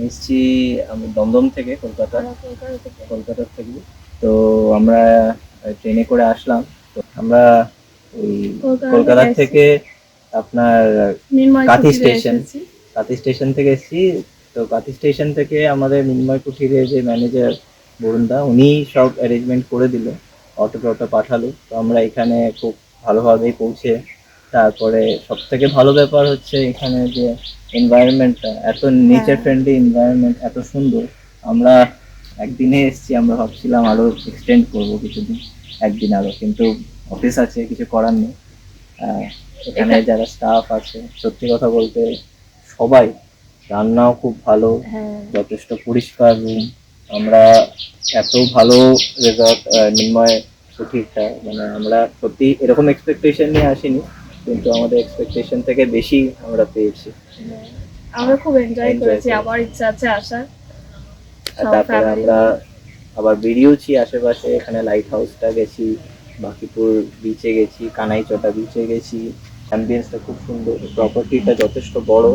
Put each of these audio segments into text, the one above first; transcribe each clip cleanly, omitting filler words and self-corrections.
এসছি আমি দমদম থেকে, কলকাতা থেকে। তো আমরা ট্রেনে করে আসলাম। তো আমরা ওই কলকাতা থেকে আপনার কাঁথি স্টেশন থেকে এসেছি। তো কাঁথি স্টেশন থেকে আমাদের মিনময় কুঠিরের যে ম্যানেজার বরুণদা, উনি সব অ্যারেঞ্জমেন্ট করে দিল, অটো টটো পাঠালো। তো আমরা এখানে খুব ভালোভাবেই পৌঁছে, তারপরে সব থেকে ভালো ব্যাপার হচ্ছে এখানে যে এনভায়রনমেন্টটা, এত নেচার ফ্রেন্ডলি এনভায়রনমেন্ট, এত সুন্দর। আমরা একদিনে এসেছি, আমরা ভাবছিলাম আরো এক্সটেন্ড করবো কিছুদিন, একদিন আরো, কিন্তু অফিস আছে, কিছু করার নেই। এখানে যারা স্টাফ আছে, সত্যি কথা বলতে সবাই, রান্নাও খুব ভালো, যথেষ্ট পরিষ্কার রুম। আমরা এত ভালো রেজাল্ট নির্ময় কুঠিরটা, মানে আমরা সত্যি এরকম এক্সপেকটেশন নিয়ে আসিনি, কিন্তু আমাদের এক্সপেকটেশন থেকে বেশি আমরা পেয়েছি। আমরা খুব এনজয় করেছি, আবার ইচ্ছা আছে আসার। তারপরে আমরা আবার বেরিয়েওছি আশেপাশে, এখানে লাইট হাউসটা গেছি, বাকিপুর বিচে গেছি, কানাইচটা বিচে গেছি। অ্যাম্বিয়েন্সটা খুব সুন্দর, প্রপার্টিটা যথেষ্ট বড়,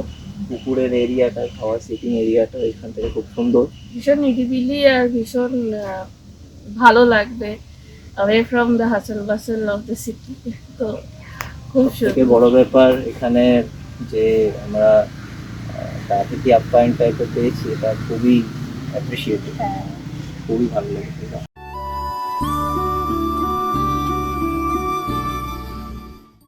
পুকুরের এরিয়াটা, খাওয়ার সিটিং এরিয়াটা এখান থেকে খুব সুন্দর, ভীষণ নিরিবিলি আর ভীষণ ভালো লাগবে, away from the hustle bustle of the city। তো খুব থেকে বড় ব্যাপার এখানে যে আমরা অতিথি আপ্যায়ন টাইপের পেয়েছি, এটা খুবই অ্যাপ্রিসিয়েটেড, খুবই ভালো লেগেছে।